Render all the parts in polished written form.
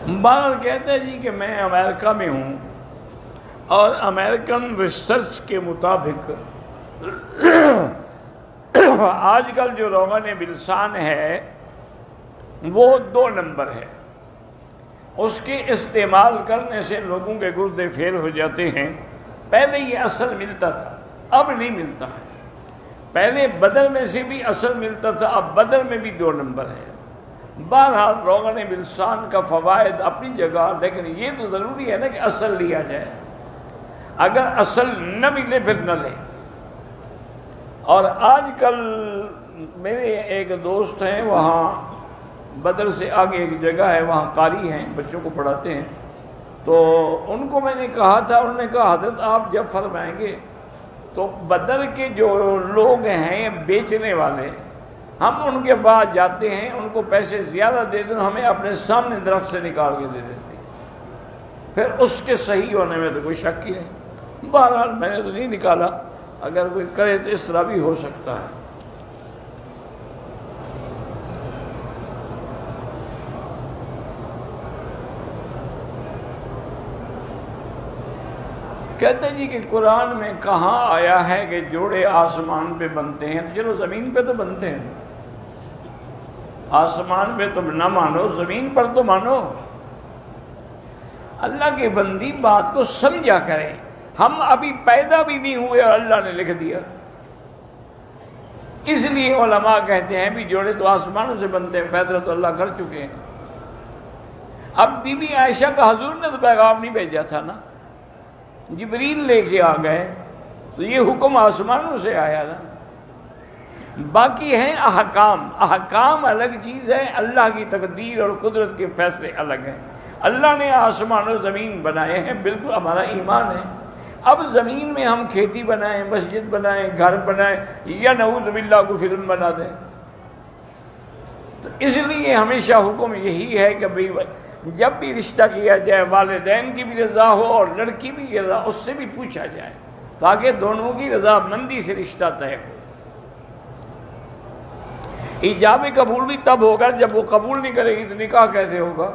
بہرحال کہتے ہیں جی کہ میں امریکہ میں ہوں اور امریکن ریسرچ کے مطابق آج کل جو روغن بلسان ہے وہ 2 نمبر ہے. اس کے استعمال کرنے سے لوگوں کے گردے فیل ہو جاتے ہیں. پہلے یہ اصل ملتا تھا، اب نہیں ملتا ہے. پہلے بدر میں سے بھی اصل ملتا تھا، اب بدر میں بھی 2 نمبر ہے. بہرحال روغن بلسان کا فوائد اپنی جگہ، لیکن یہ تو ضروری ہے نا کہ اصل لیا جائے. اگر اصل نہ ملے پھر نہ لیں. اور آج کل میرے ایک دوست ہیں، وہاں بدر سے آگے ایک جگہ ہے، وہاں قاری ہیں، بچوں کو پڑھاتے ہیں. تو ان کو میں نے کہا تھا، انہوں نے کہا حضرت آپ جب فرمائیں گے تو بدر کے جو لوگ ہیں بیچنے والے، ہم ان کے پاس جاتے ہیں، ان کو پیسے زیادہ دے دیں، ہمیں اپنے سامنے درخت سے نکال کے دے دیتے ہیں، پھر اس کے صحیح ہونے میں تو کوئی شک ہی نہیں. بہرحال میں نے تو نہیں نکالا، اگر کوئی کرے تو اس طرح بھی ہو سکتا ہے. کہتے ہیں جی کہ قرآن میں کہاں آیا ہے کہ جوڑے آسمان پہ بنتے ہیں؟ تو چلو زمین پہ تو بنتے ہیں، آسمان پہ تم نہ مانو، زمین پر تو مانو. اللہ کے بندی بات کو سمجھا کریں. ہم ابھی پیدا بھی نہیں ہوئے اور اللہ نے لکھ دیا. اس لیے علماء کہتے ہیں بھی جوڑے تو آسمانوں سے بنتے ہیں، فیصلہ تو اللہ کر چکے ہیں. اب بی بی عائشہ کا حضور نے تو پیغام نہیں بھیجا تھا نا، جبریل لے کے آ گئے، تو یہ حکم آسمانوں سے آیا نا. باقی ہیں احکام. احکام الگ چیز ہے، اللہ کی تقدیر اور قدرت کے فیصلے الگ ہیں. اللہ نے آسمان و زمین بنائے ہیں، بالکل ہمارا ایمان ہے. اب زمین میں ہم کھیتی بنائیں، مسجد بنائیں، گھر بنائیں، یا نعوذ باللہ کو فلم بنا دیں. تو اس لیے ہمیشہ حکم یہی ہے کہ جب بھی رشتہ کیا جائے والدین کی بھی رضا ہو اور لڑکی بھی رضا، اس سے بھی پوچھا جائے تاکہ دونوں کی رضامندی سے رشتہ طے ہو. ایجاب قبول بھی تب ہوگا جب وہ قبول نہیں کرے گی تو نکاح کیسے ہوگا؟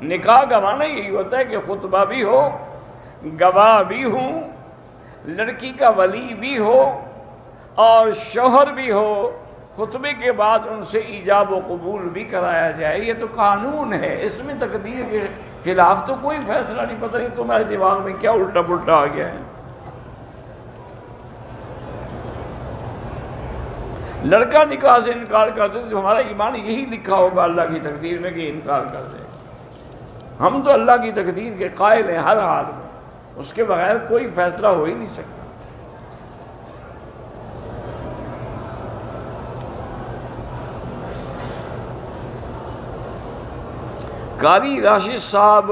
نکاح کا معنی یہی ہوتا ہے کہ خطبہ بھی ہو، گواہ بھی ہوں، لڑکی کا ولی بھی ہو اور شوہر بھی ہو. خطبے کے بعد ان سے ایجاب و قبول بھی کرایا جائے. یہ تو قانون ہے، اس میں تقدیر کے خلاف تو کوئی فیصلہ نہیں. پتہ نہیں تمہارے دماغ میں کیا الٹا پلٹا آ گیا ہے. لڑکا نکاح سے انکار کر دے تو ہمارا ایمان یہی لکھا ہوگا اللہ کی تقدیر میں کہ انکار کر دے. ہم تو اللہ کی تقدیر کے قائل ہیں ہر حال میں، اس کے بغیر کوئی فیصلہ ہو ہی نہیں سکتا. قاری راشد صاحب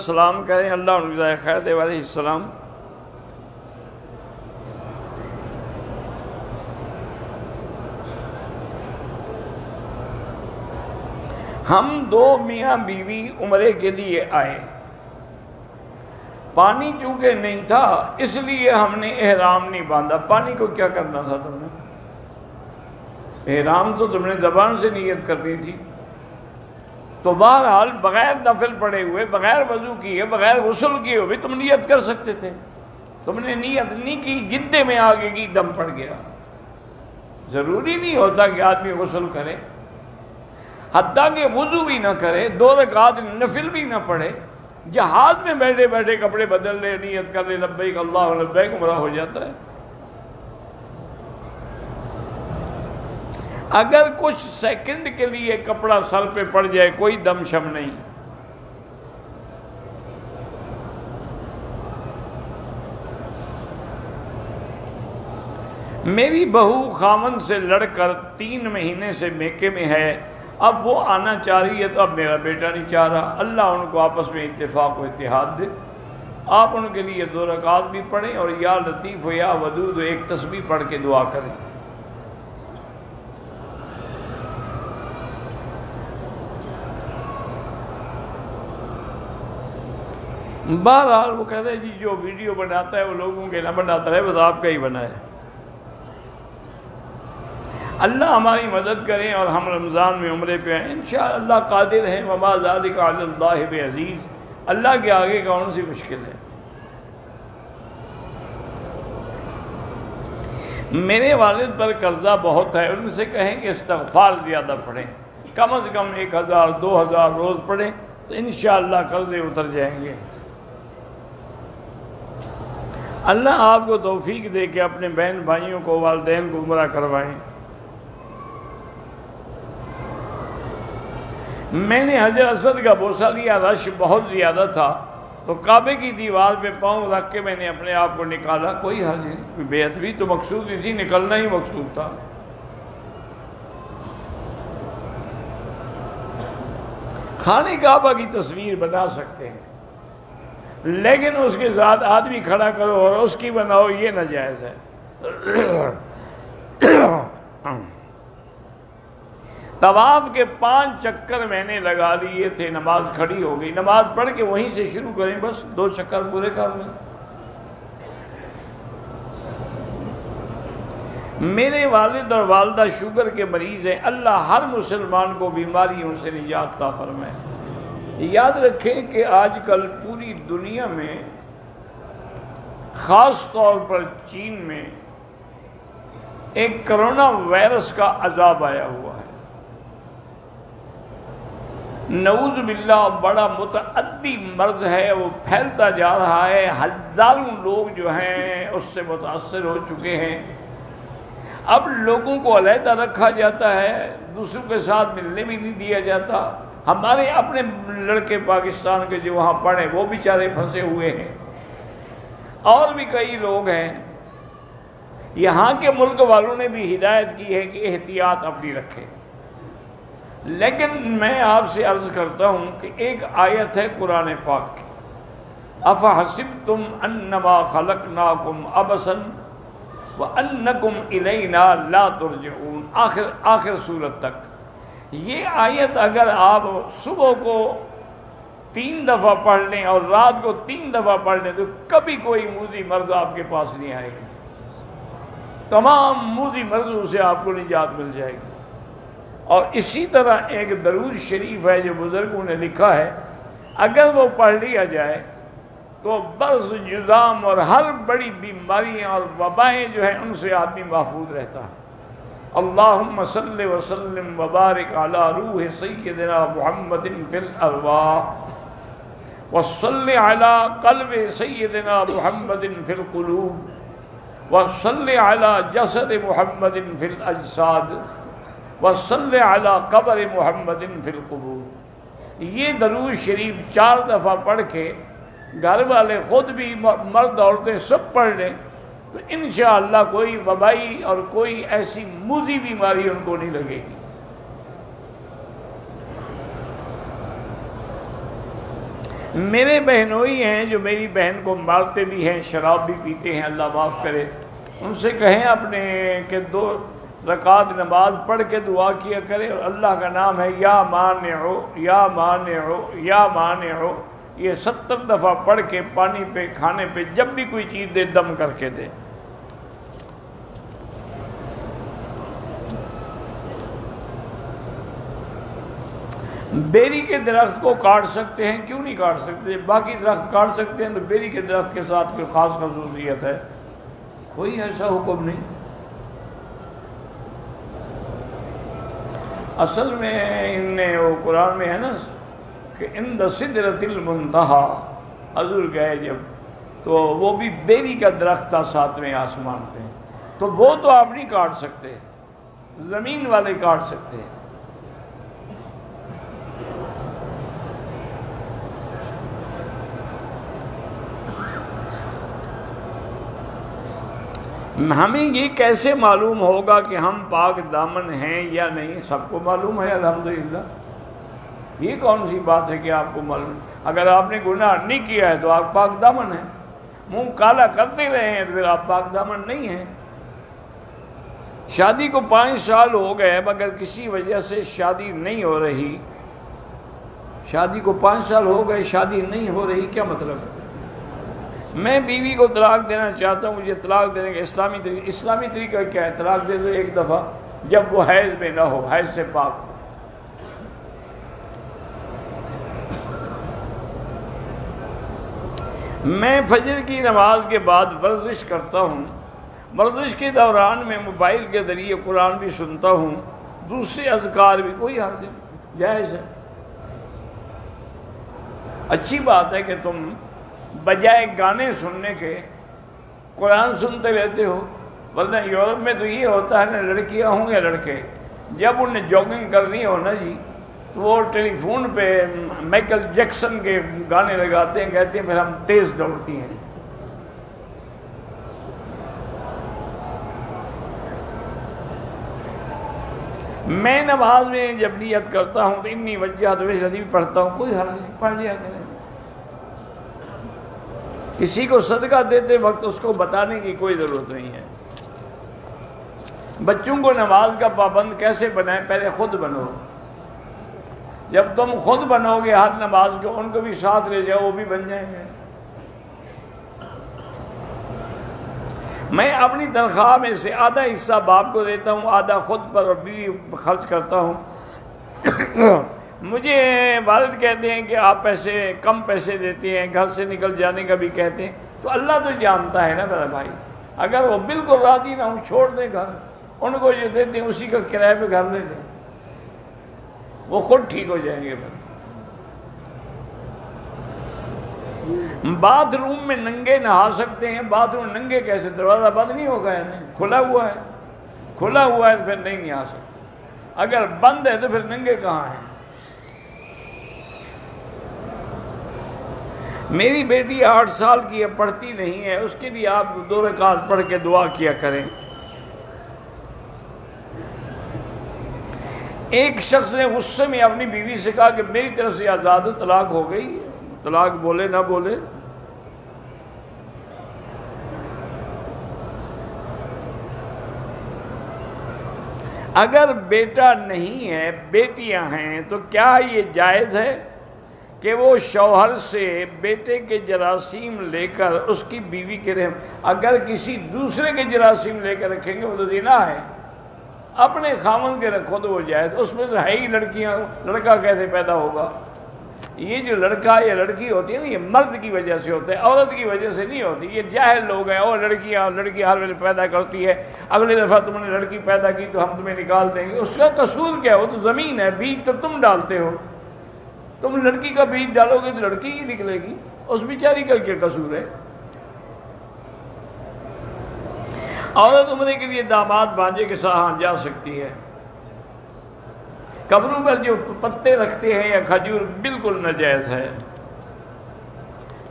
سلام کہہ رہے ہیں، اللہ ان کو جزائے خیر دے. علیہ السلام. ہم 2 میاں بیوی عمرے کے لیے آئے، پانی چونکہ نہیں تھا اس لیے ہم نے احرام نہیں باندھا. پانی کو کیا کرنا تھا تم نے؟ احرام تو تم نے زبان سے نیت کرنی تھی. تو بہرحال بغیر نفل پڑے ہوئے، بغیر وضو کیے، بغیر غسل کیے ہوئے تم نیت کر سکتے تھے. تم نے نیت نہیں کی، گدے میں آگے کی دم پڑ گیا. ضروری نہیں ہوتا کہ آدمی غسل کرے، حتیٰ کہ وضو بھی نہ کرے، 2 رکعات نفل بھی نہ پڑھے، جہاد میں بیٹھے بیٹھے کپڑے بدل لے، نیت کر لے لبیک اللہ لبیک، عمرہ ہو جاتا ہے. اگر کچھ سیکنڈ کے لیے کپڑا سر پہ پڑ جائے کوئی دم شم نہیں. میری بہو خامن سے لڑ کر 3 مہینے سے میکے میں ہے، اب وہ آنا چاہ رہی ہے تو اب میرا بیٹا نہیں چاہ رہا. اللہ ان کو آپس میں اتفاق و اتحاد دے. آپ ان کے لیے 2 رکعات بھی پڑھیں اور یا لطیف و یا ودود و ایک تسبیح پڑھ کے دعا کریں. بہرحال وہ کہتے ہیں جی جو ویڈیو بناتا ہے وہ لوگوں کے نہ بناتا رہے، بس آپ کا ہی بنا ہے. اللہ ہماری مدد کریں اور ہم رمضان میں عمرے پہ آئیں انشاءاللہ۔ اللہ قادر ہے، وما ذلک علی اللہ بعزیز، اللہ کے آگے کون سی مشکل ہے۔ میرے والد پر قرضہ بہت ہے، ان سے کہیں کہ استغفار زیادہ پڑھیں، کم از کم 1000 2000 روز پڑھیں تو انشاءاللہ قرضے اتر جائیں گے۔ اللہ آپ کو توفیق دے کہ اپنے بہن بھائیوں کو، والدین کو عمرہ کروائیں۔ میں نے حجر اسود کا بوسہ لیا، رش بہت زیادہ تھا تو کعبے کی دیوار پہ پاؤں رکھ کے میں نے اپنے آپ کو نکالا، کوئی حرج نہیں، بے ادبی تو مقصود نہیں تھی، نکلنا ہی مقصود تھا۔ خانہ کعبہ کی تصویر بنا سکتے ہیں لیکن اس کے ساتھ آدمی کھڑا کرو اور اس کی بناؤ، یہ ناجائز ہے۔ طواف کے 5 چکر میں نے لگا لیے تھے، نماز کھڑی ہو گئی، نماز پڑھ کے وہیں سے شروع کریں، بس 2 چکر پورے کر لیں۔ میرے والد اور والدہ شوگر کے مریض ہیں، اللہ ہر مسلمان کو بیماریوں سے نجات عطا فرمائے۔ یاد رکھیں کہ آج کل پوری دنیا میں، خاص طور پر چین میں، ایک کرونا وائرس کا عذاب آیا ہوا ہے۔ نعوذ باللہ بڑا متعدی مرض ہے، وہ پھیلتا جا رہا ہے، ہزاروں لوگ جو ہیں اس سے متاثر ہو چکے ہیں۔ اب لوگوں کو علیحدہ رکھا جاتا ہے، دوسروں کے ساتھ ملنے بھی نہیں دیا جاتا۔ ہمارے اپنے لڑکے پاکستان کے جو وہاں پڑھے وہ بیچارے پھنسے ہوئے ہیں، اور بھی کئی لوگ ہیں۔ یہاں کے ملک والوں نے بھی ہدایت کی ہے کہ احتیاط اپنی رکھیں، لیکن میں آپ سے عرض کرتا ہوں کہ ایک آیت ہے قرآن پاک کی، افحسبتم انما خلقناکم عبثا وانکم الینا لا ترجعون، آخر سورت تک۔ یہ آیت اگر آپ صبح کو 3 دفعہ پڑھ لیں اور رات کو 3 دفعہ پڑھ لیں تو کبھی کوئی موذی مرض آپ کے پاس نہیں آئے گی، تمام موذی مرضوں سے آپ کو نجات مل جائے گی۔ اور اسی طرح ایک درود شریف ہے جو بزرگوں نے لکھا ہے، اگر وہ پڑھ لیا جائے تو برز، جذام اور ہر بڑی بیماریاں اور وبائیں جو ہیں ان سے آدمی محفوظ رہتا ہے۔ اللہم صلی وسلم وبارک علی روح سیدنا محمد فی الارواح، وصلی علی قلب سیدنا محمد فی القلوب، وصلی علی جسد محمد فی الاجساد، وصلی علی قبر محمد فی القبور۔ یہ درود شریف 4 دفعہ پڑھ کے گھر والے خود بھی، مرد عورتیں سب پڑھ لیں تو انشاءاللہ کوئی وبائی اور کوئی ایسی موذی بیماری ان کو نہیں لگے گی۔ میرے بہنوئی ہیں جو میری بہن کو مارتے بھی ہیں، شراب بھی پیتے ہیں، اللہ معاف کرے، ان سے کہیں اپنے کہ 2 رکعت نماز پڑھ کے دعا کیا کرے، اور اللہ کا نام ہے یا مانعو یا مانعو یا مانعو، یہ 70 دفعہ پڑھ کے پانی پہ، کھانے پہ، جب بھی کوئی چیز دے دم کر کے دے۔ بیری کے درخت کو کاٹ سکتے ہیں، کیوں نہیں کاٹ سکتے؟ باقی درخت کاٹ سکتے ہیں تو بیری کے درخت کے ساتھ کوئی خاص خصوصیت ہے؟ کوئی ایسا حکم نہیں۔ اصل میں ان نے وہ قرآن میں ہے نا کہ عند سدرۃ المنتہا، حضور گئے جب تو وہ بھی بیری کا درخت تھا 7ویں آسمان پہ، تو وہ تو آپ نہیں کاٹ سکتے، زمین والے کاٹ سکتے ہیں۔ ہمیں یہ کیسے معلوم ہوگا کہ ہم پاک دامن ہیں یا نہیں؟ سب کو معلوم ہے الحمدللہ۔ یہ کون سی بات ہے کہ آپ کو معلوم؟ اگر آپ نے گناہ نہیں کیا ہے تو آپ پاک دامن ہیں، منہ کالا کرتے رہے ہیں تو پھر آپ پاک دامن نہیں ہیں۔ شادی کو 5 سال ہو گئے مگر کسی وجہ سے شادی نہیں ہو رہی، شادی کو 5 سال ہو گئے شادی نہیں ہو رہی، کیا مطلب ہے؟ میں بیوی کو طلاق دینا چاہتا ہوں، مجھے طلاق دینے کا اسلامی طریقہ کیا ہے؟ طلاق دے دو 1 دفعہ، جب وہ حیض میں نہ ہو، حیض سے پاک ہو۔ میں فجر کی نماز کے بعد ورزش کرتا ہوں، ورزش کے دوران میں موبائل کے ذریعے قرآن بھی سنتا ہوں، دوسرے اذکار بھی، کوئی حرج نہیں، جائز ہے۔ اچھی بات ہے کہ تم بجائے گانے سننے کے قرآن سنتے رہتے ہو، ورنہ یورپ میں تو یہ ہوتا ہے نا، لڑکیاں ہوں یا لڑکے، جب انہیں جاگنگ کرنی ہو نا جی، تو وہ ٹیلی فون پہ مائیکل جیکسن کے گانے لگاتے ہیں، کہتے ہیں پھر ہم تیز دوڑتی ہیں۔ میں نماز میں جب نیت کرتا ہوں تو انی وجہت وجہ بھی پڑھتا ہوں، کوئی حرج نہیں، پڑھ لیا کریں۔ کسی کو صدقہ دیتے وقت اس کو بتانے کی کوئی ضرورت نہیں ہے۔ بچوں کو نماز کا پابند کیسے بنائیں؟ پہلے خود بنو۔ جب تم خود بنو گے ہر نماز کو، ان کو بھی ساتھ لے جاؤ، وہ بھی بن جائیں گے۔ میں اپنی تنخواہ میں سے آدھا حصہ باپ کو دیتا ہوں، آدھا خود پر اور بیوی خرچ کرتا ہوں۔ مجھے والد کہتے ہیں کہ آپ کم پیسے دیتے ہیں، گھر سے نکل جانے کا بھی کہتے ہیں، تو اللہ تو جانتا ہے نا میرا بھائی، اگر وہ بالکل راضی نہ ہوں چھوڑ دیں گھر، ان کو جو دیتے ہیں اسی کا کرایہ پہ گھر لے لیں، وہ خود ٹھیک ہو جائیں گے۔ باتھ روم میں ننگے نہا سکتے ہیں، باتھ روم ننگے کیسے؟ دروازہ بند نہیں ہوگا، کھلا ہوا ہے، کھلا ہوا ہے تو پھر نہیں نہا سکتے، اگر بند ہے تو پھر ننگے کہاں ہیں؟ میری بیٹی 8 سال کی ہے، پڑھتی نہیں ہے، اس کے لیے آپ 2 رکعت پڑھ کے دعا کیا کریں۔ ایک شخص نے غصے میں اپنی بیوی سے کہا کہ میری طرف سے آزاد طلاق ہو گئی، طلاق بولے نہ بولے۔ اگر بیٹا نہیں ہے، بیٹیاں ہیں، تو کیا یہ جائز ہے کہ وہ شوہر سے بیٹے کے جراثیم لے کر اس کی بیوی کے رحم، اگر کسی دوسرے کے جراثیم لے کر رکھیں گے وہ تو زنا ہے، اپنے خامن کے رکھو تو وہ جائز، اس میں تو ہے ہی لڑکیاں، لڑکا کیسے پیدا ہوگا؟ یہ جو لڑکا یا لڑکی ہوتی ہے نا، یہ مرد کی وجہ سے ہوتا ہے، عورت کی وجہ سے نہیں ہوتی۔ یہ جاہل لوگ ہیں، اور لڑکی ہر ویلے پیدا کرتی ہے، اگلی دفعہ تم نے لڑکی پیدا کی تو ہم تمہیں نکال دیں گے، اس کا قصور کیا؟ وہ تو زمین ہے، بیج تو تم ڈالتے ہو، تم لڑکی کا بیج ڈالو گے تو لڑکی ہی نکلے گی، اس بیچاری کا کیا قصور ہے؟ عورت عمرے کے لیے داماد بھانجے کے ساتھ جا سکتی ہے۔ قبروں پر جو پتے رکھتے ہیں یا کھجور بالکل ناجائز ہے۔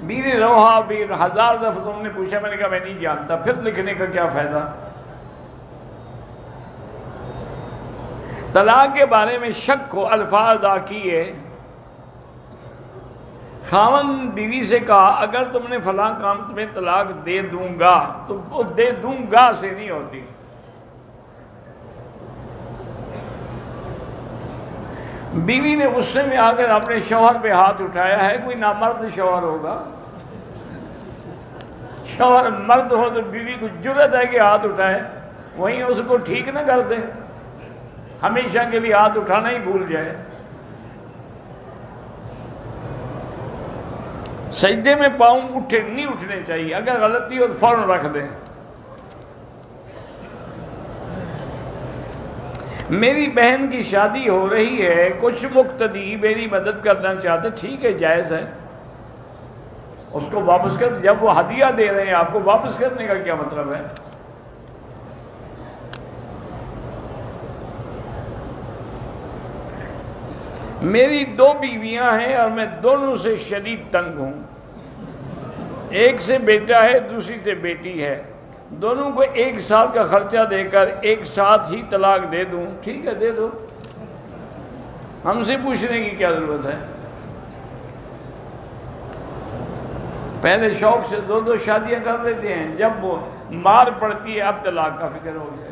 بیر روحا بیر 1000 دفعہ تم نے پوچھا، میں نے کہا میں نہیں جانتا، پھر لکھنے کا کیا فائدہ؟ طلاق کے بارے میں شک ہو، الفاظ ادا کیے، خاوند بیوی سے کہا اگر تم نے فلاں کام تمہیں طلاق دے دوں گا، تو وہ دے دوں گا سے نہیں ہوتی۔ بیوی نے غصے میں آ کر اپنے شوہر پہ ہاتھ اٹھایا ہے، کوئی نامرد شوہر ہوگا؟ شوہر مرد ہو تو بیوی کو جرأت ہے کہ ہاتھ اٹھائے، وہیں اس کو ٹھیک نہ کر دے، ہمیشہ کے لیے ہاتھ اٹھانا ہی بھول جائے۔ سجدے میں پاؤں نہیں اٹھنے چاہیے، اگر غلطی ہو تو فوراً رکھ دیں۔ میری بہن کی شادی ہو رہی ہے، کچھ مقتدی میری مدد کرنا چاہتے، ٹھیک ہے، جائز ہے، اس کو واپس کر، جب وہ ہدیہ دے رہے ہیں آپ کو، واپس کرنے کا کیا مطلب ہے؟ میری 2 بیویاں ہیں اور میں دونوں سے شدید تنگ ہوں، ایک سے بیٹا ہے، دوسری سے بیٹی ہے، دونوں کو 1 سال کا خرچہ دے کر ایک ساتھ ہی طلاق دے دوں؟ ٹھیک ہے، دے دو، ہم سے پوچھنے کی کیا ضرورت ہے؟ پہلے شوق سے 2 شادیاں کر لیتے ہیں، جب وہ مار پڑتی ہے اب طلاق کا فکر ہو گیا۔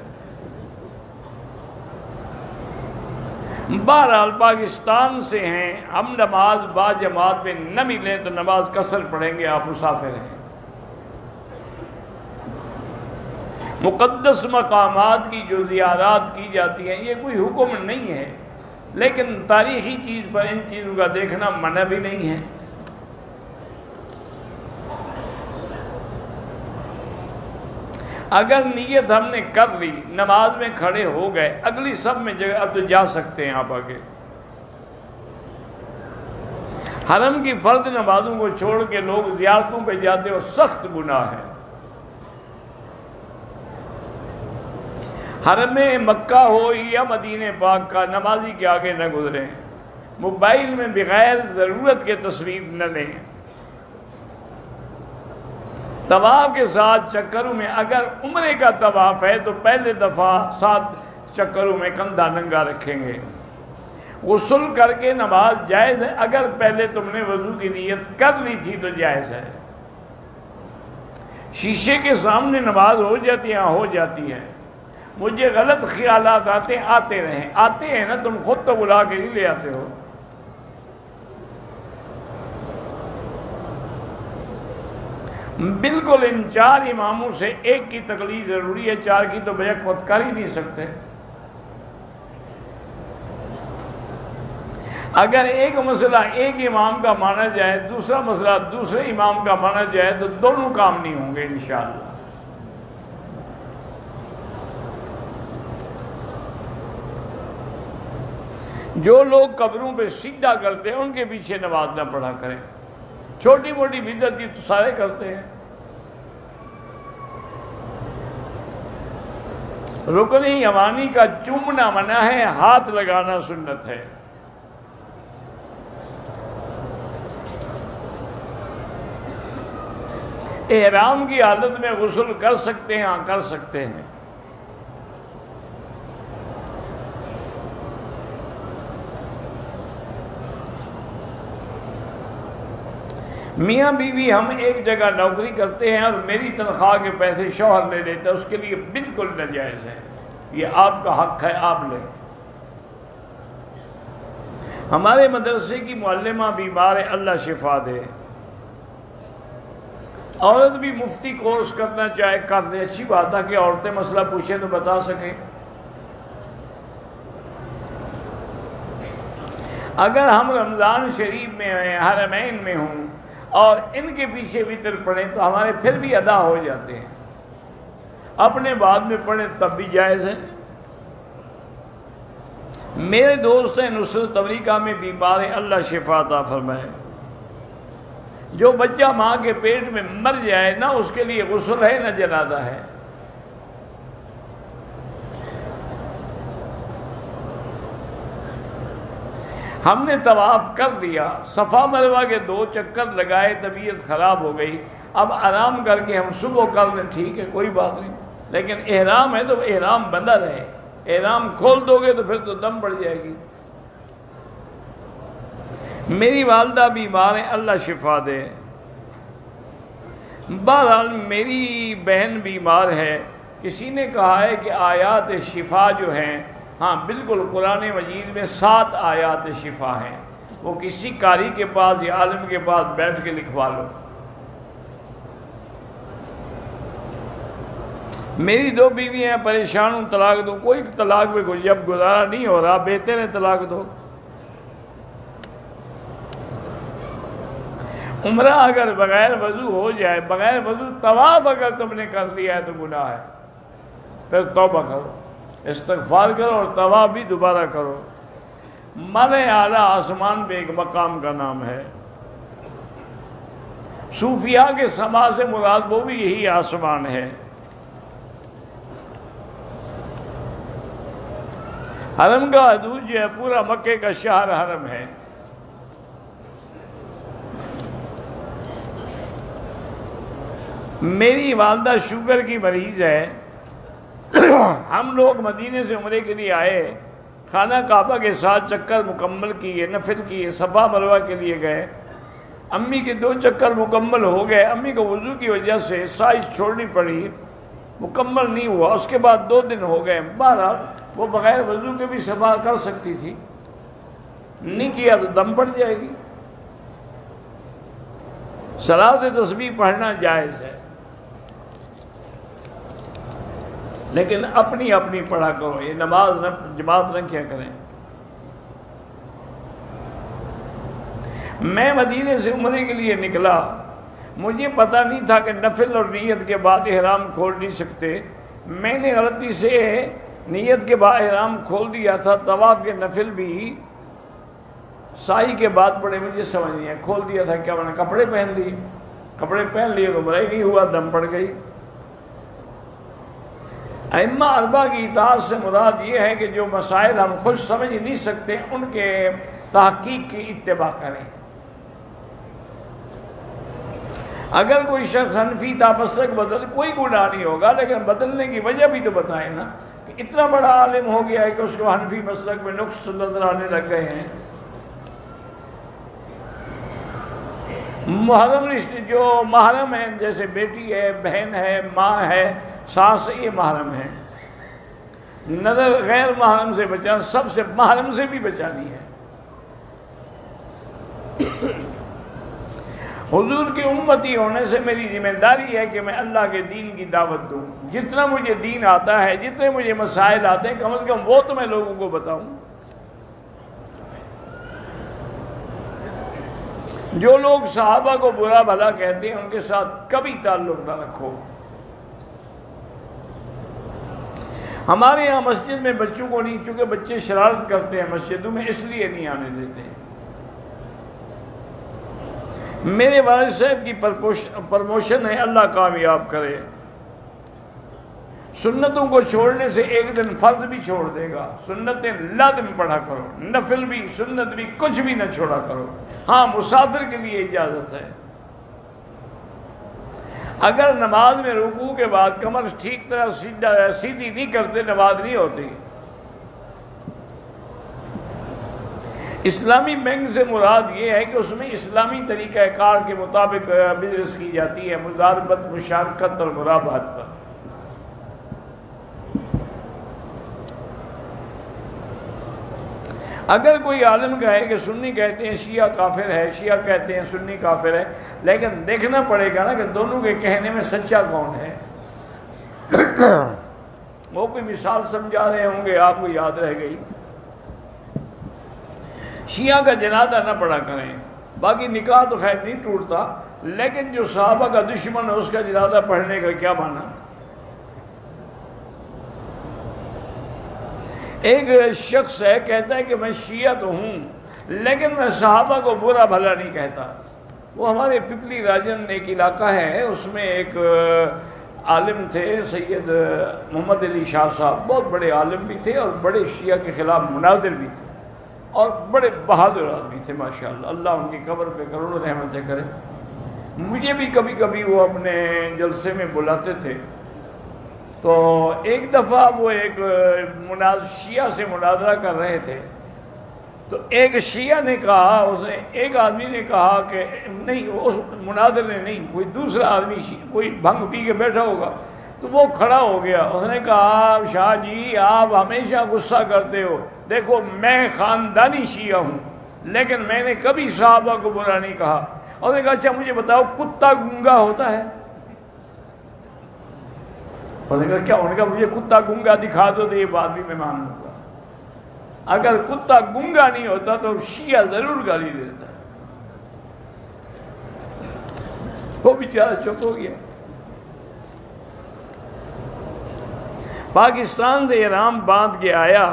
بہرحال پاکستان سے ہیں ہم، نماز با جماعت میں نہ ملیں تو نماز قصر پڑھیں گے، آپ مسافر ہیں۔ مقدس مقامات کی جو زیارات کی جاتی ہیں، یہ کوئی حکم نہیں ہے، لیکن تاریخی چیز پر ان چیزوں کا دیکھنا منع بھی نہیں ہے۔ اگر نیت ہم نے کر لی، نماز میں کھڑے ہو گئے، اگلی سب میں جگہ اب تو جا سکتے ہیں آپ آگے۔ حرم کی فرض نمازوں کو چھوڑ کے لوگ زیارتوں پہ جاتے ہو، سخت گناہ ہے۔ حرم مکہ ہو یا مدینہ پاک کا، نمازی کے آگے نہ گزریں، موبائل میں بغیر ضرورت کے تصویر نہ لیں، طواف کے ساتھ چکروں میں، اگر عمرے کا طواف ہے تو پہلے دفعہ 7 چکروں میں کندھا ننگا رکھیں گے۔ غسل کر کے نماز جائز ہے، اگر پہلے تم نے وضو کی نیت کر لی تھی تو جائز ہے۔ شیشے کے سامنے نماز ہو جاتی ہے، ہو جاتی ہے۔ مجھے غلط خیالات آتے ہیں نا، تم خود تو بلا کے نہیں لے آتے ہو۔ بالکل ان 4 اماموں سے ایک کی تقلید ضروری ہے، 4 کی تو بیک وقت کر ہی نہیں سکتے۔ اگر ایک مسئلہ ایک امام کا مانا جائے، دوسرا مسئلہ دوسرے امام کا مانا جائے تو دونوں کام نہیں ہوں گے انشاءاللہ۔ جو لوگ قبروں پہ سجدہ کرتے ہیں ان کے پیچھے نماز نہ پڑھا کریں، چھوٹی موٹی بدعت کی تو سارے کرتے ہیں۔ رکن یمانی کا چومنا منع ہے، ہاتھ لگانا سنت ہے۔ احرام کی حالت میں غسل کر سکتے ہیں، ہاں کر سکتے ہیں۔ میاں بیوی ہم ایک جگہ نوکری کرتے ہیں اور میری تنخواہ کے پیسے شوہر لے لیتا ہے، اس کے لیے بالکل ناجائز ہے، یہ آپ کا حق ہے، آپ لیں۔ ہمارے مدرسے کی معلمہ بیمار ہے، اللہ شفا دے۔ عورت بھی مفتی کورس کرنا چاہے کر دے، اچھی بات ہے کہ عورتیں مسئلہ پوچھیں تو بتا سکیں۔ اگر ہم رمضان شریف میں ہیں، حرمین میں ہوں اور ان کے پیچھے وتر پڑھیں تو ہمارے پھر بھی ادا ہو جاتے ہیں، اپنے بعد میں پڑھیں تب بھی جائز ہے۔ میرے دوست ہیں نصرت امریکہ میں بیمار ہے، اللہ شفا عطا فرمائے۔ جو بچہ ماں کے پیٹ میں مر جائے نہ اس کے لیے غسل ہے نہ جنازہ ہے۔ ہم نے طواف کر دیا، صفا مروہ کے 2 چکر لگائے، طبیعت خراب ہو گئی، اب آرام کر کے ہم صبح کر لیں، ٹھیک ہے کوئی بات نہیں، لیکن احرام ہے تو احرام بندہ رہے۔ احرام کھول دو گے تو پھر تو دم پڑ جائے گی۔ میری والدہ بیمار ہیں، اللہ شفا دے۔ بہرحال میری بہن بیمار ہے، کسی نے کہا ہے کہ آیات شفا جو ہیں، ہاں بالکل قرآن مجید میں 7 آیات شفا ہیں، وہ کسی قاری کے پاس یا عالم کے پاس بیٹھ کے لکھوا لو۔ میری 2 بیویاں ہیں، پریشان ہوں، طلاق دو۔ کوئی طلاق پہ جب گزارا نہیں ہو رہا، بہتر ہے طلاق دو۔ عمرہ اگر بغیر وضو ہو جائے، بغیر وضو طواف اگر تم نے کر لیا ہے تو گناہ ہے، پھر توبہ کرو، استغفار کرو اور طواف بھی دوبارہ کرو۔ ملأ اعلیٰ آسمان پہ ایک مقام کا نام ہے، صوفیاء کے سما سے مراد وہ بھی یہی آسمان ہے۔ حرم کا حدود جو ہے پورا مکے کا شہر حرم ہے۔ میری والدہ شوگر کی مریض ہے، ہم لوگ مدینے سے عمرے کے لیے آئے، خانہ کعبہ کے ساتھ چکر مکمل کیے، نفل کیے، صفا مروہ کے لیے گئے، امی کے 2 چکر مکمل ہو گئے، امی کو وضو کی وجہ سے سائز چھوڑنی پڑی، مکمل نہیں ہوا، اس کے بعد 2 دن ہو گئے۔ بہرحال وہ بغیر وضو کے بھی صفا کر سکتی تھی، نہیں کیا تو دم پڑ جائے گی۔ صلاۃ تسبیح پڑھنا جائز ہے۔ لیکن اپنی اپنی پڑھا کرو، یہ نماز نہ جماعت نہ کیا کریں۔ میں مدینے سے عمرے کے لیے نکلا، مجھے پتہ نہیں تھا کہ نفل اور نیت کے بعد احرام کھول نہیں سکتے۔ میں نے غلطی سے نیت کے بعد احرام کھول دیا تھا، طواف کے نفل بھی سائی کے بعد پڑے، مجھے سمجھ نہیں ہے، کھول دیا تھا کیا، میں نے کپڑے پہن لیے، کپڑے پہن لیے تو عمرہ ہی نہیں ہوا، دم پڑ گئی۔ ائمہ اربعہ کی اطاعت سے مراد یہ ہے کہ جو مسائل ہم خود سمجھ نہیں سکتے ان کے تحقیق کی اتباع کریں۔ اگر کوئی شخص حنفی تھا مسلک بدل، کوئی گناہ نہیں ہوگا، لیکن بدلنے کی وجہ بھی تو بتائیں نا، کہ اتنا بڑا عالم ہو گیا ہے کہ اس کو حنفی مسلک میں نقص نظر آنے لگ گئے ہیں۔ محرم رشتے جو محرم ہیں، جیسے بیٹی ہے، بہن ہے، ماں ہے، ساس، یہ محرم ہے۔ نظر غیر محرم سے بچانا، سب سے محرم سے بھی بچانی ہے۔ حضور کے امتی ہونے سے میری ذمہ داری ہے کہ میں اللہ کے دین کی دعوت دوں، جتنا مجھے دین آتا ہے، جتنے مجھے مسائل آتے ہیں، کم از کم وہ تو میں لوگوں کو بتاؤں۔ جو لوگ صحابہ کو برا بھلا کہتے ہیں ان کے ساتھ کبھی تعلق نہ رکھو۔ ہمارے یہاں مسجد میں بچوں کو نہیں، چونکہ بچے شرارت کرتے ہیں مسجدوں میں، اس لیے نہیں آنے دیتے ہیں۔ میرے والد صاحب کی پرموشن ہے، اللہ کامیاب کرے۔ سنتوں کو چھوڑنے سے ایک دن فرض بھی چھوڑ دے گا، سنتیں لازم پڑھا کرو، نفل بھی سنت بھی کچھ بھی نہ چھوڑا کرو۔ ہاں مسافر کے لیے اجازت ہے، اگر نماز میں رکوع کے بعد کمر ٹھیک طرح سیدھی نہیں کرتے نماز نہیں ہوتی۔ اسلامی بینک سے مراد یہ ہے کہ اس میں اسلامی طریقہ کار کے مطابق بزنس کی جاتی ہے، مضاربت، مشارکت اور مرابحت پر۔ اگر کوئی عالم کہے کہ سنی کہتے ہیں شیعہ کافر ہے، شیعہ کہتے ہیں سنی کافر ہے، لیکن دیکھنا پڑے گا نا کہ دونوں کے کہنے میں سچا کون ہے۔ وہ کوئی مثال سمجھا رہے ہوں گے، آپ کو یاد رہ گئی۔ شیعہ کا جنازہ نہ پڑھا کریں، باقی نکاح تو خیر نہیں ٹوٹتا، لیکن جو صحابہ کا دشمن ہے اس کا جنازہ پڑھنے کا کیا معنی؟ ایک شخص ہے کہتا ہے کہ میں شیعہ تو ہوں لیکن میں صحابہ کو برا بھلا نہیں کہتا۔ وہ ہمارے پپلی راجن ایک علاقہ ہے، اس میں ایک عالم تھے سید محمد علی شاہ صاحب، بہت بڑے عالم بھی تھے اور بڑے شیعہ کے خلاف مناظر بھی تھے اور بڑے بہادر آدمی تھے ماشاءاللہ، اللہ ان کی قبر پہ کروڑوں رحمتیں کرے۔ مجھے بھی کبھی کبھی وہ اپنے جلسے میں بلاتے تھے، تو ایک دفعہ وہ ایک شیعہ سے مناظرہ کر رہے تھے، تو ایک شیعہ نے کہا، ایک آدمی نے کہا کہ نہیں، اس مناظر نے نہیں، کوئی دوسرا آدمی کوئی بھنگ پی کے بیٹھا ہوگا، تو وہ کھڑا ہو گیا، اس نے کہا شاہ جی آپ ہمیشہ غصہ کرتے ہو، دیکھو میں خاندانی شیعہ ہوں لیکن میں نے کبھی صحابہ کو برا نہیں کہا۔ اور نے کہا اچھا مجھے بتاؤ کتا گنگا ہوتا ہے؟ اور نے کہا کیا؟ انہوں نے کہا مجھے کتا گنگا دکھا دو تو یہ بات بھی میں مان لوں گا۔ اگر کتا گنگا نہیں ہوتا تو شیعہ ضرور گالی دیتا ہے۔ وہ بیچارہ چپ ہو گیا۔ پاکستان سے احرام باندھ کے آیا،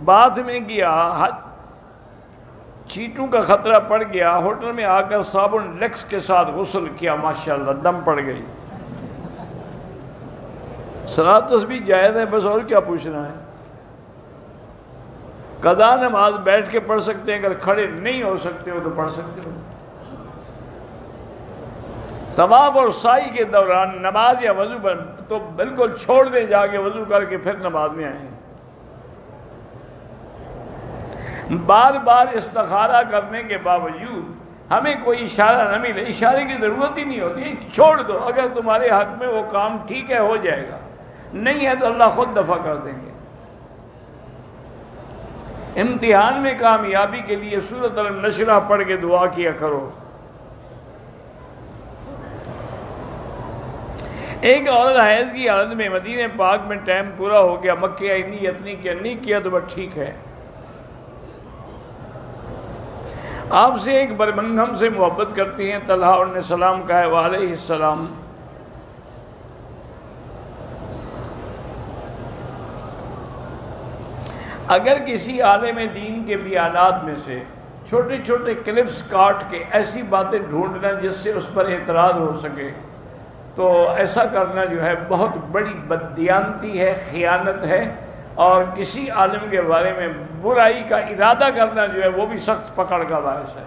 بعد میں گیا، چیٹوں کا خطرہ پڑ گیا، ہوٹل میں آ کر صابن لیکس کے ساتھ غسل کیا، ماشاءاللہ دم پڑ گئی۔ صلاۃ تسبیح جائز ہے، بس اور کیا پوچھنا ہے۔ قضا نماز بیٹھ کے پڑھ سکتے ہیں، اگر کھڑے نہیں ہو سکتے ہو تو پڑھ سکتے ہو۔ طواف اور سعی کے دوران نماز یا وضو پر تو بالکل چھوڑ دیں، جا کے وضو کر کے پھر نماز میں آئیں۔ بار بار استخارہ کرنے کے باوجود ہمیں کوئی اشارہ نہ ملے، اشارے کی ضرورت ہی نہیں ہوتی، چھوڑ دو، اگر تمہارے حق میں وہ کام ٹھیک ہے ہو جائے گا، نہیں ہے تو اللہ خود دفع کر دیں گے۔ امتحان میں کامیابی کے لیے سورۃ النشرہ پڑھ کے دعا کیا کرو۔ ایک عورت حیض کی حالت میں مدینہ پاک میں ٹائم پورا ہو گیا، مکہ آئی، نیت نہیں کیا، نہیں کیا تو بس ٹھیک ہے۔ آپ سے ایک برمنگھم سے محبت کرتی ہیں، طلحہ، انہوں نے سلام کہا ہے، وعلیہ السلام۔ اگر کسی عالم دین کے بیانات میں سے چھوٹے چھوٹے کلپس کاٹ کے ایسی باتیں ڈھونڈنا جس سے اس پر اعتراض ہو سکے تو ایسا کرنا جو ہے بہت بڑی بددیانتی ہے، خیانت ہے، اور کسی عالم کے بارے میں برائی کا ارادہ کرنا جو ہے وہ بھی سخت پکڑ کا باعث ہے۔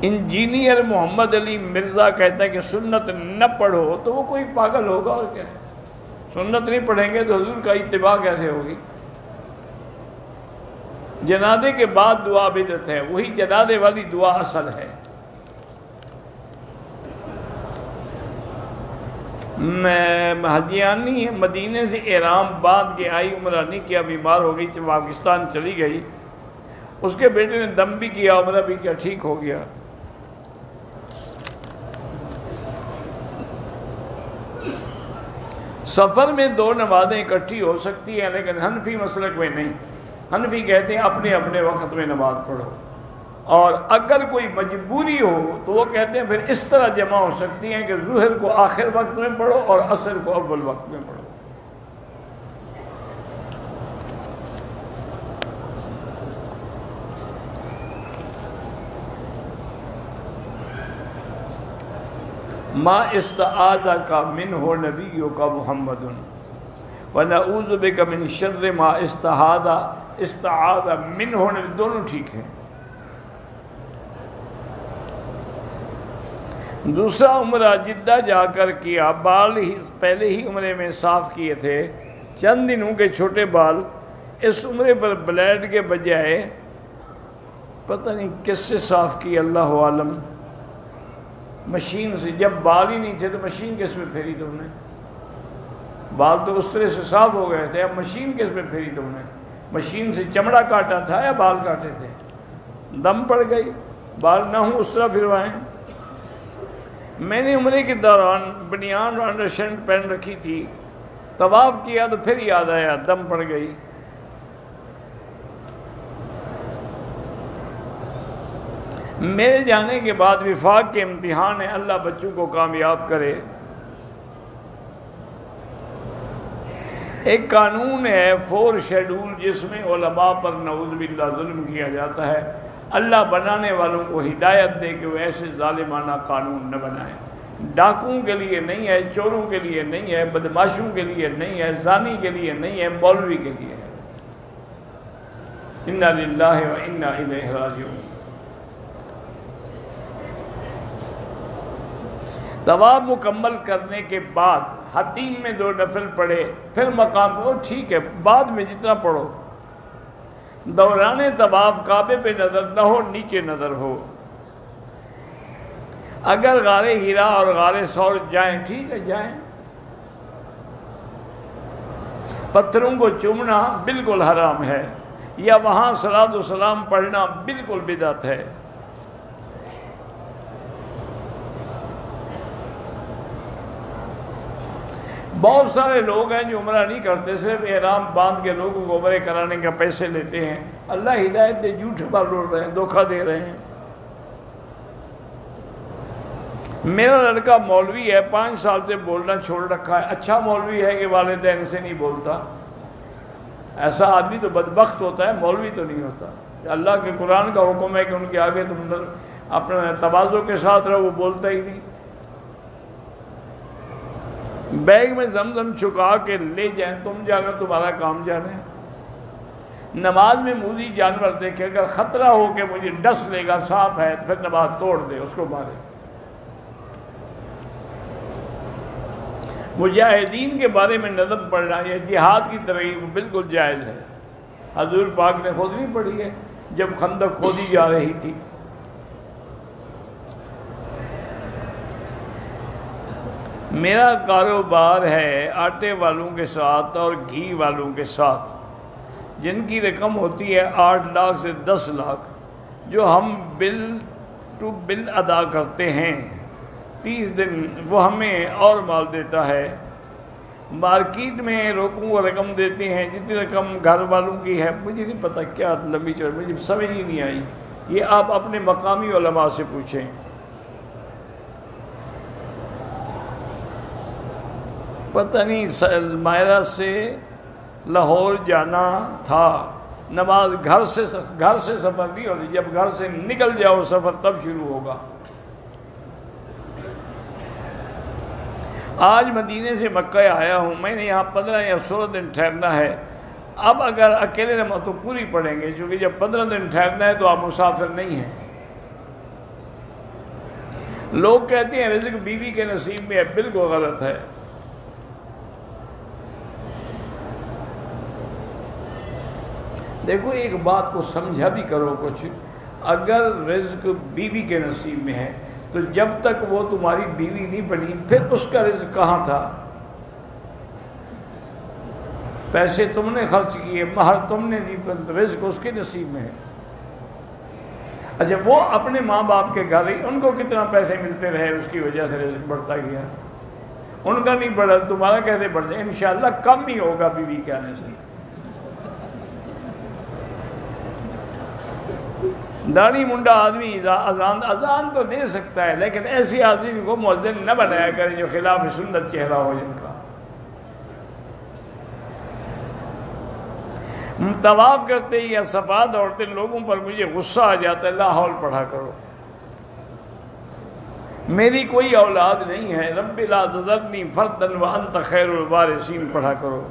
انجینئر محمد علی مرزا کہتا ہے کہ سنت نہ پڑھو تو وہ کوئی پاگل ہوگا، اور کیا ہے؟ سنت نہیں پڑھیں گے تو حضور کا اتباع کیسے ہوگی؟ جنازے کے بعد دعا بدعت ہے، وہی جنازے والی دعا اصل ہے۔ میں حجیانی مدینے سے احرام باندھ کے آئی، عمرہ نہیں کیا، بیمار ہو گئی، پاکستان چلی گئی، اس کے بیٹے نے دم بھی کیا، عمرہ بھی کیا، ٹھیک ہو گیا۔ سفر میں دو نمازیں اکٹھی ہو سکتی ہیں، لیکن حنفی مسلک میں نہیں۔ حنفی کہتے ہیں اپنے اپنے وقت میں نماز پڑھو، اور اگر کوئی مجبوری ہو تو وہ کہتے ہیں پھر اس طرح جمع ہو سکتی ہیں کہ ظہر کو آخر وقت میں پڑھو اور عصر کو اول وقت میں پڑھو۔ ما استعاذ کا من ہو نبیوں کا محمد ونعوذ بک من شر ما استعاذ من ہو نبی، دونوں ٹھیک ہیں۔ دوسرا عمرہ جدہ جا کر کیا، بال ہی پہلے ہی عمرے میں صاف کیے تھے، چند دنوں کے چھوٹے بال، اس عمرے پر بلیڈ کے بجائے پتہ نہیں کس سے صاف کی، اللہ عالم، مشین سے۔ جب بال ہی نہیں تھے تو مشین کس پہ پھیری تم نے؟ بال تو اس طرح سے صاف ہو گئے تھے، اب مشین کس پہ پھیری تم نے؟ مشین سے چمڑا کاٹا تھا یا بال کاٹے تھے؟ دم پڑ گئی، بال نہ ہوں اس طرح پھروائیں۔ میں نے عمرے کے دوران بنیان اور انڈر شرٹ پہن رکھی تھی، طواف کیا تو پھر یاد آیا، دم پڑ گئی۔ میرے جانے کے بعد وفاق کے امتحان ہے، اللہ بچوں کو کامیاب کرے۔ ایک قانون ہے 4 شیڈول، جس میں علماء پر نعوذ باللہ ظلم کیا جاتا ہے۔ اللہ بنانے والوں کو ہدایت دے کہ وہ ایسے ظالمانہ قانون نہ بنائیں۔ ڈاکوؤں کے لیے نہیں ہے، چوروں کے لیے نہیں ہے، بدماشوں کے لیے نہیں ہے، زانی کے لیے نہیں ہے، مولوی کے لیے ہے۔ انا للہ و انا الیہ راجعون۔ طواف مکمل کرنے کے بعد حتیم میں 2 نفل پڑھے، پھر مقام کو ٹھیک ہے، بعد میں جتنا پڑھو۔ دوران طواف کعبے پہ نظر نہ ہو، نیچے نظر ہو۔ اگر غار ہیرا اور غار ثور جائیں ٹھیک ہے، جائیں۔ پتھروں کو چومنا بالکل حرام ہے، یا وہاں صلاۃ و سلام پڑھنا بالکل بدعت ہے۔ بہت سارے لوگ ہیں جو عمرہ نہیں کرتے، صرف احرام باندھ کے لوگوں کو عمرے کرانے کا پیسے لیتے ہیں۔ اللہ ہدایت دے، جھوٹ بول رہے ہیں، دھوکہ دے رہے ہیں۔ میرا لڑکا مولوی ہے، 5 سال سے بولنا چھوڑ رکھا ہے۔ اچھا مولوی ہے کہ والدین سے نہیں بولتا؟ ایسا آدمی تو بدبخت ہوتا ہے، مولوی تو نہیں ہوتا۔ اللہ کے قرآن کا حکم ہے کہ ان کے آگے تم اپنے تواضع کے ساتھ رہو، وہ بولتا ہی نہیں۔ بیگ میں زمزم چھکا کے لے جائیں، تم جانا، تمہارا کام جانے۔ نماز میں موذی جانور دیکھے، اگر خطرہ ہو کہ مجھے ڈس لے گا، سانپ ہے، تو پھر نماز توڑ دے، اس کو مارے۔ مجاہدین کے بارے میں نظم پڑھنا، یہ جہاد کی ترغیب بالکل جائز ہے۔ حضور پاک نے خود نہیں پڑھی ہے جب خندق کھودی جا رہی تھی۔ میرا کاروبار ہے آٹے والوں کے ساتھ اور گھی والوں کے ساتھ، جن کی رقم ہوتی ہے 8 لاکھ سے 10 لاکھ۔ جو ہم بل ٹو بل ادا کرتے ہیں 30 دن وہ ہمیں اور مال دیتا ہے. مارکیٹ میں روکوں وہ رقم دیتے ہیں جتنی رقم گھر والوں کی ہے. مجھے نہیں پتہ کیا لمبی چوڑی، مجھے سمجھ ہی نہیں آئی. یہ آپ اپنے مقامی علماء سے پوچھیں. پتہ نہیں مائرہ سے لاہور جانا تھا، نماز گھر سے سفر نہیں ہوتی، جب گھر سے نکل جاؤ سفر تب شروع ہوگا. آج مدینے سے مکہ آیا ہوں، میں نے یہاں 15 یا 16 دن ٹھہرنا ہے. اب اگر اکیلے نماز تو پوری پڑھیں گے، چونکہ جب 15 دن ٹھہرنا ہے تو آپ مسافر نہیں ہیں. لوگ کہتے ہیں رزق بیوی کے نصیب میں ہے، بالکل غلط ہے. دیکھو ایک بات کو سمجھا بھی کرو کچھ، اگر رزق بیوی کے نصیب میں ہے تو جب تک وہ تمہاری بیوی نہیں بنی پھر اس کا رزق کہاں تھا؟ پیسے تم نے خرچ کیے، مہر تم نے دی، رزق اس کے نصیب میں ہے. اچھا وہ اپنے ماں باپ کے گھر رہی، ان کو کتنا پیسے ملتے رہے، اس کی وجہ سے رزق بڑھتا گیا. ان کا نہیں بڑھا، تمہارا کیسے بڑھ جائے؟ انشاءاللہ کم ہی ہوگا بیوی کے آنے سے. داڑھی منڈا آدمی اذان تو دے سکتا ہے، لیکن ایسی آدمی کو مؤذن نہ بنایا کرے جو خلاف سنت چہرہ ہو جن کا. طواف کرتے یا صفا دوڑتے لوگوں پر مجھے غصہ آ جاتا ہے. لا حول پڑھا کرو. میری کوئی اولاد نہیں ہے، رب لا تذرنی فردا وانت خیر الوارثین پڑھا کرو.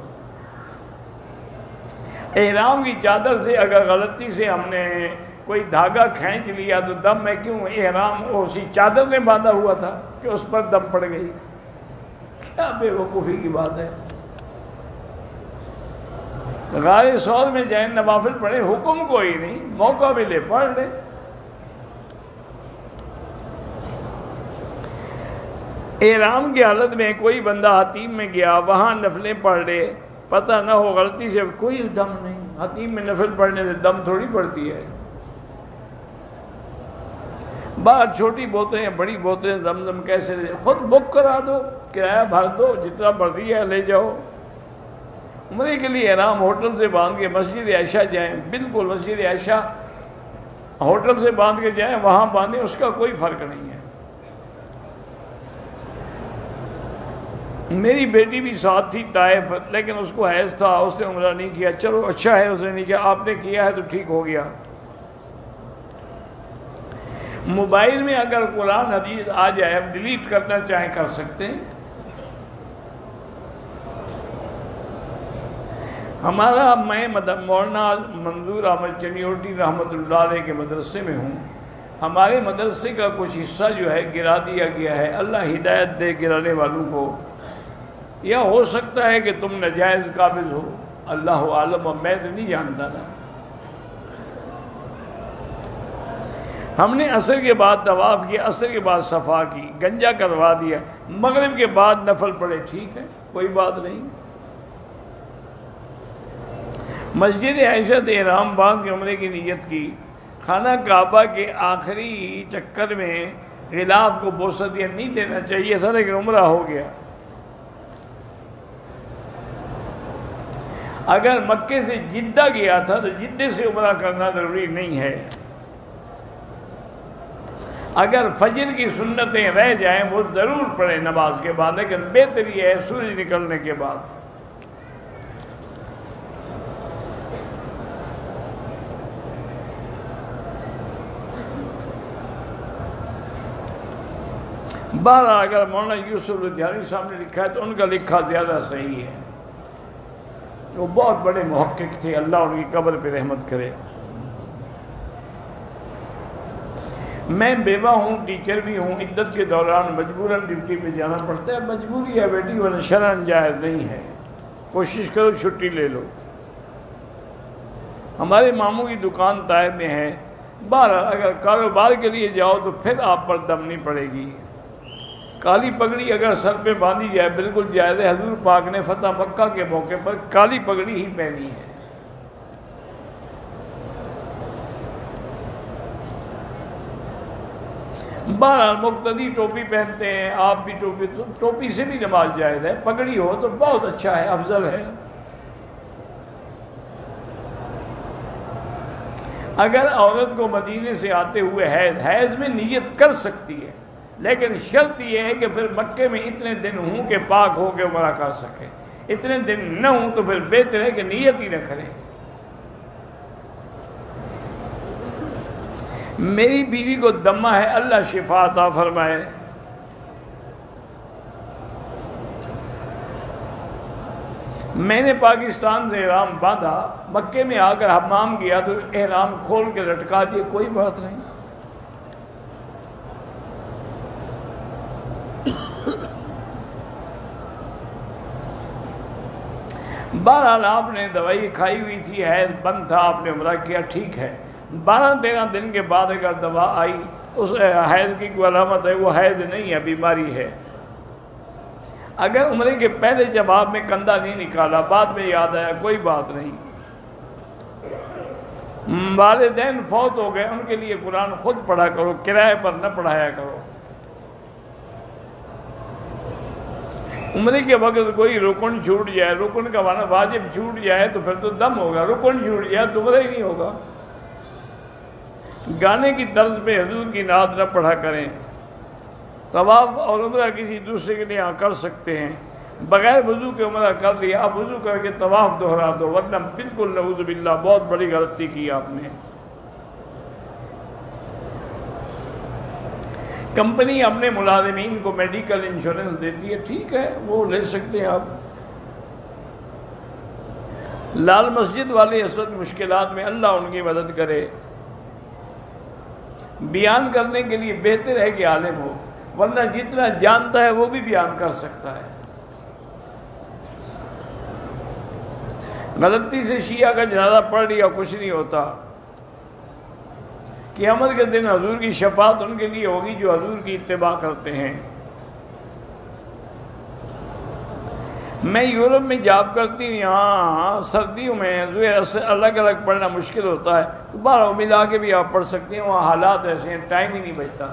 احرام کی چادر سے اگر غلطی سے ہم نے کوئی دھاگا کھینچ لیا تو دم میں کیوں؟ احرام اسی چادر میں باندھا ہوا تھا کہ اس پر دم پڑ گئی. کیا بے وقوفی کی بات ہے. غار سور میں جائیں نوافل پڑھیں، حکم کوئی نہیں، موقع ملے پڑھ لیں. احرام کی حالت میں کوئی بندہ حتیم میں گیا، وہاں نفلیں پڑھ لے، پتہ نہ ہو غلطی سے کوئی دم نہیں. حتیم میں نفل پڑھنے سے دم تھوڑی پڑتی ہے. باہر چھوٹی بوتلیں بڑی بوتلیں زمزم کیسے لے؟ خود بک کرا دو، کرایہ بھر دو، جتنا مرضی ہے لے جاؤ. عمرے کے لیے احرام ہوٹل سے باندھ کے مسجد عائشہ جائیں، بالکل مسجد عائشہ ہوٹل سے باندھ کے جائیں، وہاں باندھیں، اس کا کوئی فرق نہیں ہے. میری بیٹی بھی ساتھ تھی طائف، لیکن اس کو حیض تھا، اس نے عمرہ نہیں کیا. چلو اچھا ہے اس نے نہیں کیا، آپ نے کیا ہے تو ٹھیک ہو گیا. موبائل میں اگر قرآن حدیث آ جائے، ہم ڈیلیٹ کرنا چاہیں کر سکتے ہیں. ہمارا میں مولانا منظور احمد چنیوٹی رحمۃ اللہ علیہ کے مدرسے میں ہوں. ہمارے مدرسے کا کچھ حصہ جو ہے گرا دیا گیا ہے. اللہ ہدایت دے گرانے والوں کو. یا ہو سکتا ہے کہ تم ناجائز قابض ہو، اللہ عالم، میں تو نہیں جانتا نا. ہم نے عصر کے بعد طواف کیا، عصر کے بعد صفا کی، گنجا کروا دیا، مغرب کے بعد نفل پڑھے، ٹھیک ہے کوئی بات نہیں. مسجد عائشہ سے احرام باندھ کے عمرے کی نیت کی، خانہ کعبہ کے آخری چکر میں غلاف کو بوسہ دیا. نہیں دینا چاہیے تھا لیکن عمرہ ہو گیا. اگر مکے سے جدہ گیا تھا تو جدے سے عمرہ کرنا ضروری نہیں ہے. اگر فجر کی سنتیں رہ جائیں وہ ضرور پڑھیں نماز کے بعد، لیکن بہتر یہ ہے سورج نکلنے کے بعد. بہرحال اگر مولانا یوسف لدھیانوی صاحب نے لکھا ہے تو ان کا لکھا زیادہ صحیح ہے. وہ بہت بڑے محقق تھے، اللہ ان کی قبر پہ رحمت کرے. میں بیوہ ہوں، ٹیچر بھی ہوں، عدت کے دوران مجبوراً ڈیوٹی پہ جانا پڑتا ہے. مجبوری ہے بیٹی، ورنہ شرعاً جائز نہیں ہے. کوشش کرو چھٹی لے لو. ہمارے ماموں کی دکان طائف میں ہے. بہرحال اگر کاروبار کے لیے جاؤ تو پھر آپ پر دم نہیں پڑے گی. کالی پگڑی اگر سر پہ باندھی جائے بالکل جائز ہے. حضور پاک نے فتح مکہ کے موقع پر کالی پگڑی ہی پہنی ہے. بہرحال مقتدی ٹوپی پہنتے ہیں، آپ بھی ٹوپی سے بھی نماز جائز ہے، پگڑی ہو تو بہت اچھا ہے، افضل ہے۔ اگر عورت کو مدینے سے آتے ہوئے حیض میں نیت کر سکتی ہے، لیکن شرط یہ ہے کہ پھر مکے میں اتنے دن ہوں کہ پاک ہو کے عمرہ کر سکے، اتنے دن نہ ہوں تو پھر بہتر ہے کہ نیت ہی نہ کریں۔ میری بیوی کو دمہ ہے، اللہ شفا عطا فرمائے۔ میں نے پاکستان سے احرام باندھا، مکے میں آ کر حمام کیا تو احرام کھول کے لٹکا دیے، کوئی بات نہیں۔ بہرحال آپ نے دوائی کھائی ہوئی تھی، حیض بند تھا، آپ نے عمرہ کیا، ٹھیک ہے۔ 12-13 دن کے بعد اگر دوا آئی، اس حیض کی کوئی علامت ہے، وہ حیض نہیں ہے، بیماری ہے۔ اگر عمرے کے پہلے جب آپ میں کندھا نہیں نکالا، بعد میں یاد آیا، کوئی بات نہیں۔ والدین فوت ہو گئے، ان کے لیے قرآن خود پڑھا کرو، کرائے پر نہ پڑھایا کرو۔ عمرے کے وقت کوئی رکن چھوٹ جائے، رکن کا معنی واجب چھوٹ جائے تو پھر تو دم ہوگا، رکن چھوٹ جائے تو عمرہ ہی نہیں ہوگا۔ گانے کی طرز پہ حضور کی نعت نہ پڑھا کریں۔ طواف اور عمرہ کسی دوسرے کے لیے کر سکتے ہیں، بغیر وضو کے عمرہ کر لیا، اب وضو کر کے طواف دہرا دو، ورنہ بالکل نعوذ باللہ بہت بڑی غلطی کی آپ نے۔ کمپنی اپنے ملازمین کو میڈیکل انشورنس دیتی ہے، ٹھیک ہے، وہ لے سکتے ہیں آپ۔ لال مسجد والے اس وقت مشکلات میں، اللہ ان کی مدد کرے۔ بیان کرنے کے لیے بہتر ہے کہ عالم ہو، ورنہ جتنا جانتا ہے وہ بھی بیان کر سکتا ہے۔ غلطی سے شیعہ کا جنازہ پڑھ لیا، کچھ نہیں ہوتا۔ قیامت کے دن حضور کی شفاعت ان کے لیے ہوگی جو حضور کی اتباع کرتے ہیں۔ میں یورپ میں جاب کرتی ہوں، یہاں سردیوں میں الگ الگ پڑھنا مشکل ہوتا ہے، تو بارہ ملا کے بھی آپ پڑھ سکتے ہیں، وہاں حالات ایسے ہیں، ٹائم ہی نہیں بچتا۔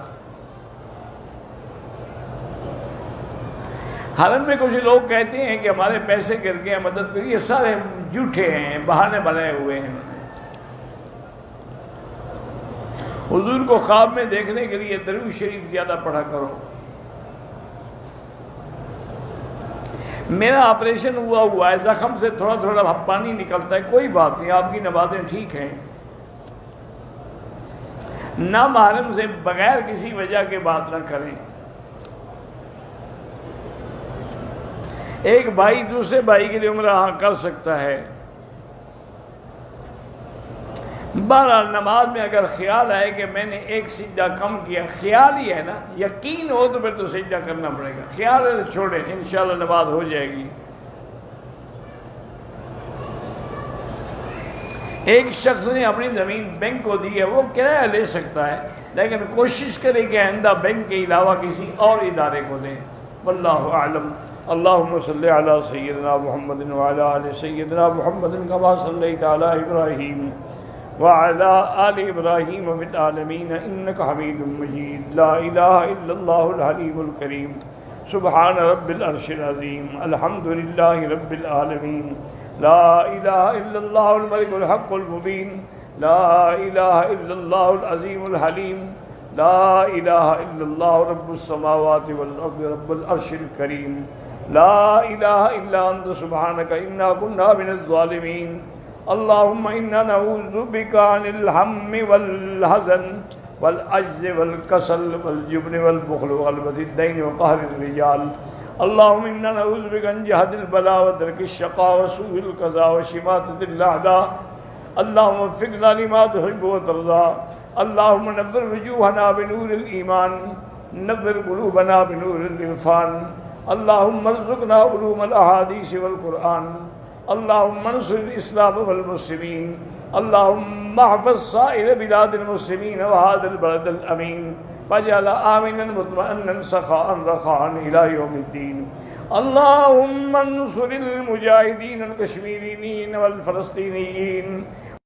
حرم میں کچھ لوگ کہتے ہیں کہ ہمارے پیسے گر گئے، مدد کریے، یہ سارے جھوٹے ہیں، بہانے بنائے ہوئے ہیں۔ حضور کو خواب میں دیکھنے کے لیے درود شریف زیادہ پڑھا کرو۔ میرا آپریشن ہوا ہے، زخم سے تھوڑا تھوڑا پانی نکلتا ہے، کوئی بات نہیں، آپ کی نمازیں ٹھیک ہیں۔ نامحرم سے بغیر کسی وجہ کے بات نہ کریں۔ ایک بھائی دوسرے بھائی کے لیے عمرہ کر سکتا ہے۔ بہرحال نماز میں اگر خیال آئے کہ میں نے ایک سجدہ کم کیا، خیال ہی ہے نا، یقین ہو تو پھر تو سجدہ کرنا پڑے گا، خیال ہے تو چھوڑیں، انشاءاللہ نماز ہو جائے گی۔ ایک شخص نے اپنی زمین بینک کو دی ہے، وہ کرایہ لے سکتا ہے، لیکن کوشش کرے کہ آئندہ بینک کے علاوہ کسی اور ادارے کو دیں۔ واللہ اعلم۔ اللہم صلی علی سیدنا محمد وعلی آل سیدنا محمد کما صلیت علی ابراہیم وعلى آل إبراهيم في العالمين إنك حميد مجيد لا إله إلا الله الحليم الكريم سبحان رب العرش العظيم الحمد لله رب العالمين لا إله إلا الله الملك الحق المبين لا إله إلا الله العظيم الحليم لا إله إلا الله رب السماوات والأرض رب العرش الكريم لا إله إلا أنت سبحانك إنا كنا من الظالمين اللهم إنا نعوذ بك عن الهم والحزن والعجز والكسل والجبن والبخل وغلبة الدين وقهر الرجال اللهم إنا نعوذ بك من جهد البلاء ودرك الشقاء وسوء القضاء وشماتة الأعداء اللهم وفقنا لما تحب وترضى اللهم نور وجوهنا بنور الإيمان نور قلوبنا بنور العرفان اللهم ارزقنا علوم الأحاديث والقرآن اللهم انصر الإسلام والمسلمين اللهم احفظ سائر بلاد المسلمين وهذا البلد الأمين فاجعل آمنا مطمئنا سخاء رخاء إلى يوم الدين اللهم انصر المجاهدين الكشميريين والفلسطينيين